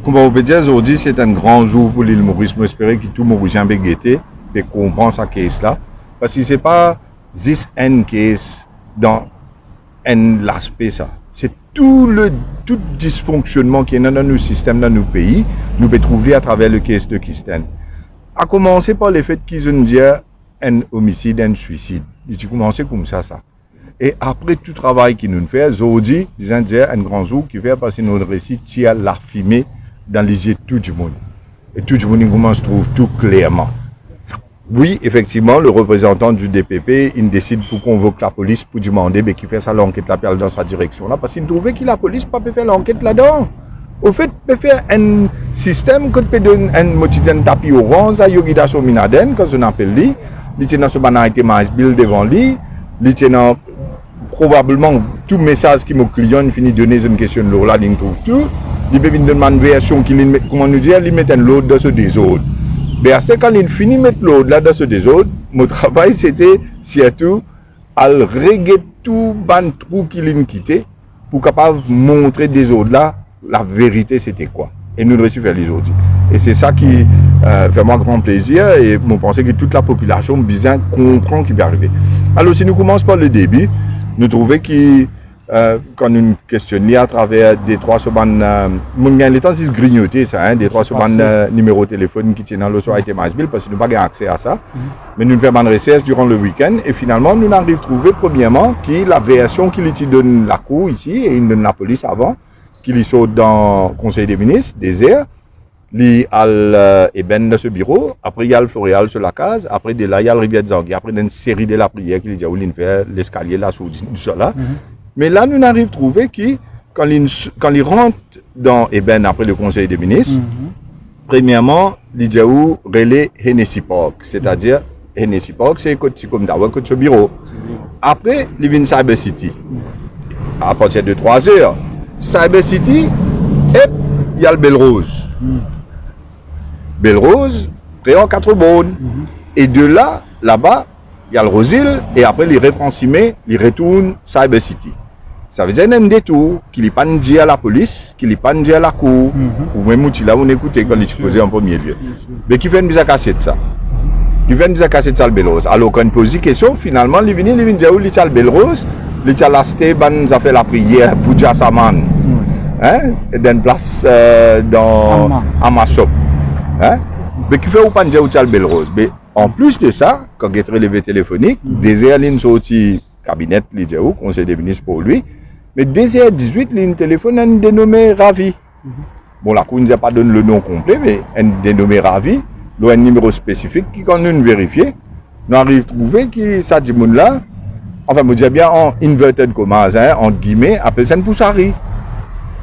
Comme on peut dire, aujourd'hui, c'est un grand jour pour l'île Maurice. J'espère que tout Mauricien peut guetter et comprendre sa case là. Parce que ce n'est pas this end case dans un aspect ça. C'est tout dysfonctionnement qui est dans nos systèmes, dans nos pays, nous pouvons trouver à travers le case de Kisten. À commencer par le fait qu'ils ont dit un homicide, un suicide. Ils ont commencé comme ça. Et après tout travail qu'ils nous fait, aujourd'hui, ils ont dit un grand jour qui fait passer notre récit qui a la fumée dans les yeux de tout le monde. Et tout le monde commence à trouver tout clairement. Oui, effectivement, le représentant du DPP, il décide pour convoquer la police pour demander mais qui fait ça l'enquête là dans sa direction là parce qu'il trouvait que la police pas peut faire l'enquête là-dedans. Au fait, peut faire un système que peut donner un motivé tapis orange à Yogida Sominaden quand on appelle lui, il tient dans ce banalité bill devant lui, il tient probablement tout message qui me client finit donner une question de là, il trouve tout, il peut venir demander une version qu'il met comment nous dire, il met un lot de ce désordre. Mais c'est quand il finit de mettre l'autre là dans ce désordre, mon travail c'était surtout à régler tout ban trou qu'il a quitté pour capable montrer des autres là la vérité c'était quoi. Et nous le réussissons faire les autres. Et c'est ça qui fait moi grand plaisir et je pense que toute la population bien comprend qui peut arriver. Alors si nous commençons par le début, nous trouvons que quand nous questionnons à travers des trois secondes, les temps c'est grignoter ça, des trois secondes numéro de téléphone qui tiennent dans le soir été bill parce que nous n'avons pas accès à ça. Mais nous faisons une recherche durant le week-end et finalement nous arrivons à trouver premièrement qui la version qu'il donne la cour ici et il donne la police avant, qu'il saute dans le Conseil des ministres, désert, il y a l'ébène de ce bureau, après il y a le floréal sur la case, après de là il y a le rivière de Zangui, après il y a une série de la prière qu'il dit où il fait l'escalier là sous là. Mais là, nous arrivons à trouver que quand il rentre dans Eben après le Conseil des ministres, premièrement, il dit où relais Hennessy Park, c'est-à-dire Hennessy Park, c'est comme d'avoir ce bureau. Après, il vient Cyber City. À partir de 3 heures, Cyber City, et il y a le Belle Rose. Belle Rose, Réon 4 bonnes. Et de là, là-bas, il y a le Rosil, et après, il repensimé, il retourne Cyber City. Ça veut dire qu'il y a un détour qu'il n'est pas dit à la police, qu'il n'est pas dit à la cour, ou même où là, on écoute quand il est posé en premier lieu. Mais qui fait une mise à casser de ça? Qui fait une mise à casser de ça, le Belle Rose? Alors, quand on pose une question, finalement, il vient dire où il y a le Belle Rose, il y a la Stéban, ça fait la prière pour Jassaman, dans une place dans Amassop. Mais qui fait ou pas dire où il y a le Belle Rose? Mais en plus de ça, quand il y a un relevé téléphonique, des airlines sorties cabinet, il dit où, conseil des ministres pour lui. Mais 2h18, il y a un téléphone, un dénommé Ravi. Bon, la cour ne nous a pas donné le nom complet, mais un dénommé Ravi, il y a un numéro spécifique qui, quand nous vérifions, nous arrivons à trouver que ça dit là, enfin, je dis bien en inverted commas, entre guillemets, appelle ça une poussari.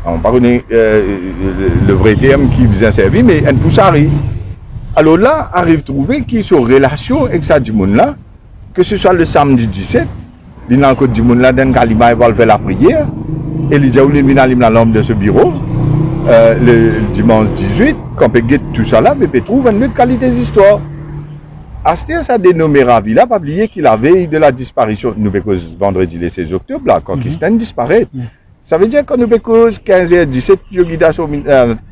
On ne connaît pas le vrai terme qui vous a servi, mais une poussari. Alors là, arrive à trouver qu'il y a une relation avec ça dit là, que ce soit le samedi 17, il y a encore du monde là, dans Kalima, il va faire la prière. Et il dit, il vient à l'homme de ce bureau, le dimanche 18, quand on peut guetter tout ça là, on peut trouver une autre qualité d'histoire. Astér, ça dénommé Ravi là, pas oublier qu'il la veille de la disparition, nous cause vendredi le 16 octobre là, quand Kisten disparaît. Ça veut dire que nous cause 15h17, Yogida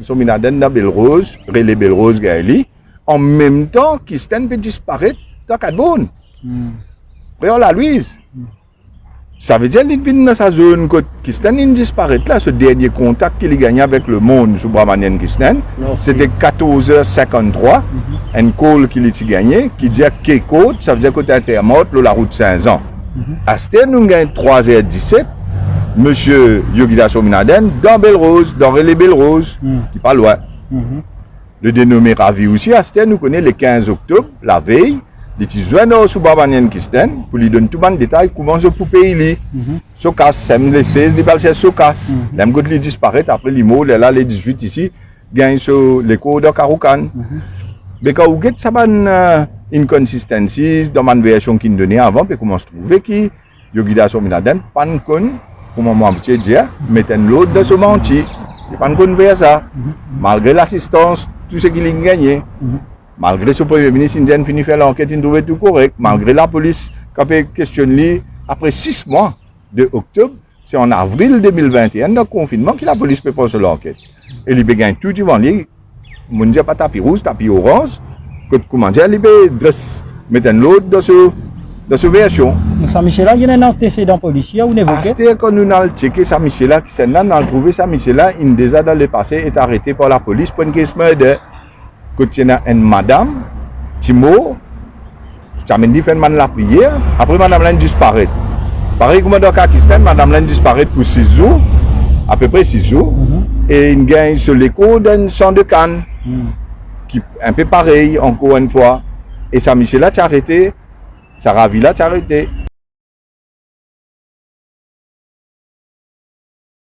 Sominaden dans Belle Rose, Relais Belle Rose Gaëli, en même temps, Kisten peut disparaître dans Cadbonne. Réon la Louise. Ça veut dire qu'il vient dans sa zone que Kisten disparaît là, ce dernier contact qu'il a gagné avec le monde sous Brahmanien Kisten, c'était 14h53, un call qu'il a gagné, qui dit que côte, ça veut dire que tu es morte la route 500. À ce temps, nous gagnons 3h17, monsieur Yogida Sominaden, dans Belle Rose, dans Relais Belle Rose, qui n'est pas loin. Le dénommé Ravi aussi, à ce temps, nous connaissons le 15 octobre, la veille, il est sous Brahmanien Kisten pour lui donner tout le détail comment je peux payer. Sokas, c'est le 16, il va faire Sokas. Même quand il disparaît, après les mots, là, les 18 ici, gagne sur les cours de Karoukan. Mais quand vous avez ça, inconsistencies dans ma version qu'il donnait avant, puis comment se trouver que Yogida Sominaden, pas de con, comment moi je dire, mettre l'autre de ce menti. Il pas de con vers ça. Malgré l'assistance, tout ce qu'il a gagné. Malgré ce premier ministre indien fini faire l'enquête, il trouvait tout correct. Malgré la police, quand il questionne après 6 mois de octobre, c'est en avril 2021, dans le confinement, que la police peut passer l'enquête. Et il gagne tout devant lui. Mon Dieu, pas tapis rouge, tapis orange. Que comment dire, il dresse, mettre l'autre dans ce version. Saint-Michel, il y a un antécédent policier ou évoqué? C'est quand nous avons checké Saint-Michel, qui s'est là, nous avons trouvé Saint-Michel, il déjà dans le passé est arrêté par la police pour une question de quand il y a une madame, Timo, j'amène dit fait la prière, après madame l'a disparaît. Pareil comme dans Pakistan, madame l'a disparaît pour 6 jours, à peu près 6 jours, et il gagne sur l'écho d'un champ de canne, qui est un peu pareil, encore une fois. Et Saint-Michel a arrêté, Sarah Villa a arrêté.